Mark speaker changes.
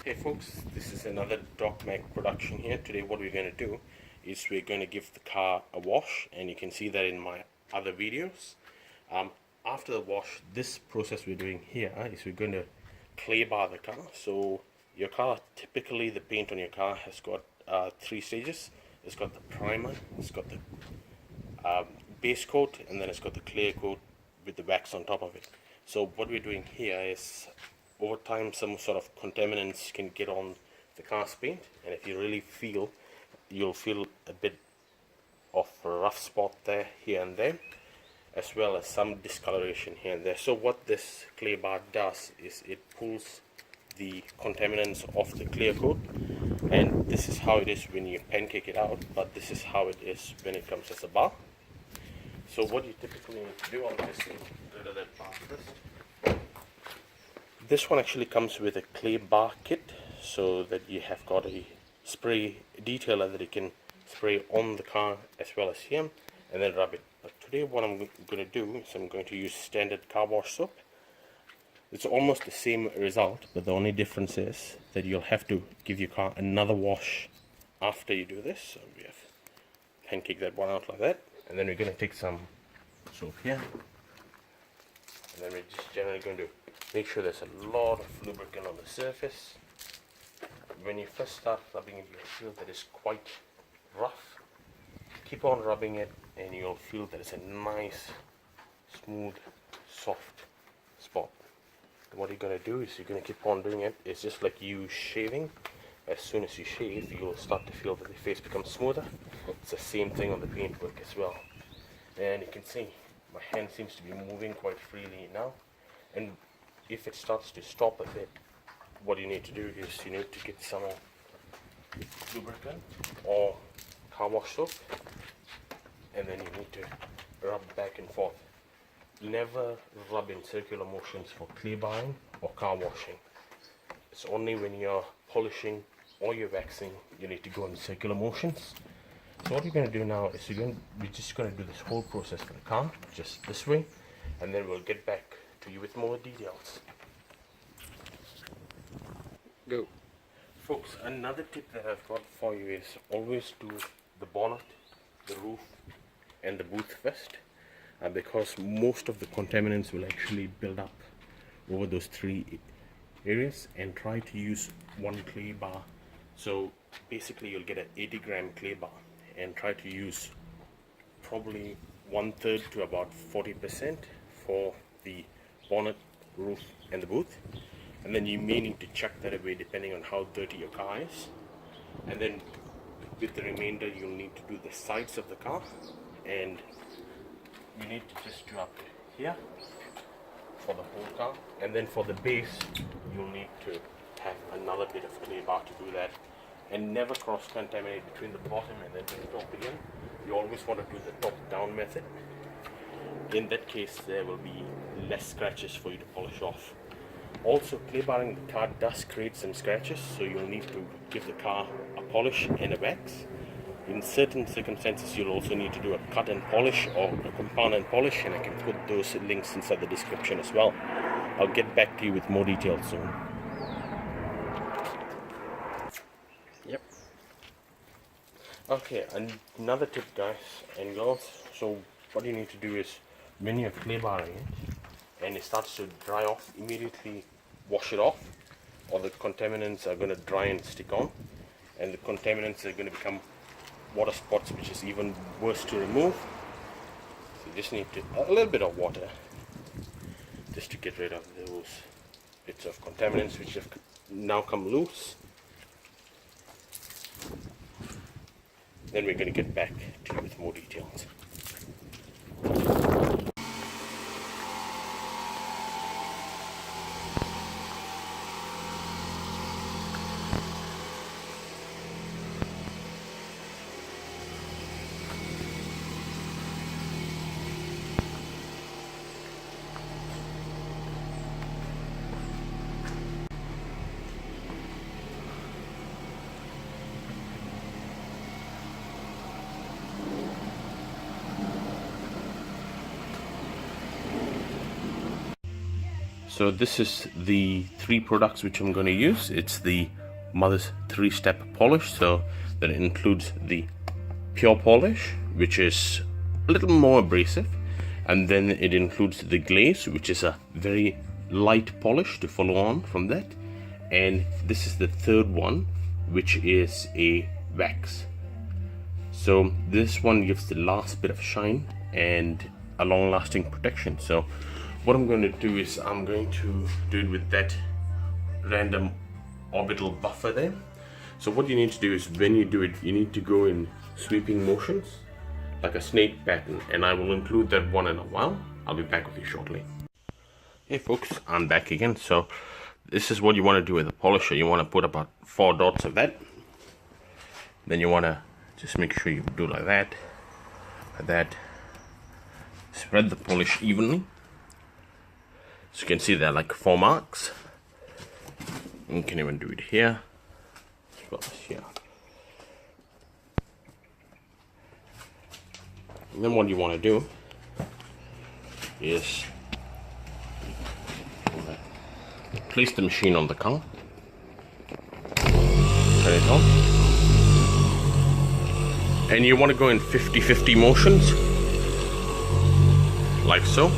Speaker 1: Hey folks, this is another DocMack production here. Today what we're going to do is we're going to give the car a wash, and you can see that in my other videos. After the wash, this process we're doing here is we're going to Claybar the car. So your car, typically the paint on your car has got 3 stages. It's got the primer, it's got the base coat, and then it's got the clear coat with the wax on top of it. So what we're doing here is, over time some sort of contaminants can get on the car's paint, and if you really feel, you'll feel a bit of a rough spot there, here and there, as well as some discoloration here and there. So what this clay bar does is it pulls the contaminants off the clear coat, and this is how it is when you pancake it out, but this is how it is when it comes as a bar. So what you typically need to do on this, get rid of that bar first. This one actually comes with a clay bar kit, so that you have got a spray detailer that you can spray on the car as well as here, and then rub it. But today what I'm going to do is I'm going to use standard car wash soap. It's almost the same result, but the only difference is that you'll have to give your car another wash after you do this. So we have pancake that one out like that, and then we're going to take some soap here, and then we're just generally going to make sure there's a lot of lubricant on the surface. When you first start rubbing it, you'll feel that it's quite rough. Keep on rubbing it and you'll feel that it's a nice, smooth, soft spot. And what you're going to do is you're going to keep on doing it. It's just like you shaving. As soon as you shave, you'll start to feel that the face becomes smoother. It's the same thing on the paintwork as well. And you can see my hand seems to be moving quite freely now. And if it starts to stop a bit, what you need to do is you need to get some lubricant or car wash soap, and then you need to rub back and forth. Never rub in circular motions for clay barring or car washing. It's only when you're polishing or you're waxing you need to go in circular motions. So what we're going to do now is we're just going to do this whole process for the car, just this way, and then we'll get back to you with more details. Go. Folks, another tip that I've got for you is always do the bonnet, the roof and the boot first, because most of the contaminants will actually build up over those 3 areas, and try to use one clay bar. So basically you'll get an 80-gram clay bar, and try to use probably 1/3 to about 40% for the bonnet, roof and the boot, and then you may need to chuck that away depending on how dirty your car is. And then with the remainder you'll need to do the sides of the car, and you need to just do up here for the whole car, and then for the base you'll need to have another bit of clay bar to do that. And never cross contaminate between the bottom and then the top again. You always want to do the top down method. In that case there will be less scratches for you to polish off. Also, clay barring the car does create some scratches, so you'll need to give the car a polish and a wax. In certain circumstances you'll also need to do a cut and polish or a compound and polish, and I can put those links inside the description as well. I'll get back to you with more details soon. Yep. Okay, another tip guys and girls. So what you need to do is, when you're clay barring it and it starts to dry off, immediately wash it off, or the contaminants are going to dry and stick on, and the contaminants are going to become water spots, which is even worse to remove. So you just need a little bit of water just to get rid of those bits of contaminants which have now come loose. Then we're going to get back to you with more details. So this is the 3 products which I'm going to use. It's the Mother's 3-step polish, so that includes the pure polish, which is a little more abrasive, and then it includes the glaze, which is a very light polish to follow on from that, and this is the 3rd one, which is a wax. So this one gives the last bit of shine and a long-lasting protection. So what I'm going to do is I'm going to do it with that random orbital buffer there. So what you need to do is when you do it, you need to go in sweeping motions like a snake pattern, and I will include that one in a while. I'll be back with you shortly. Hey folks, I'm back again. So this is what you want to do with the polisher. You want to put about 4 dots of that. Then you want to just make sure you do like that, like that. Spread the polish evenly. So you can see there are like 4 marks. You can even do it here, as well as here. And then what you want to do is place the machine on the car. Turn it on. And you want to go in 50-50 motions, like so.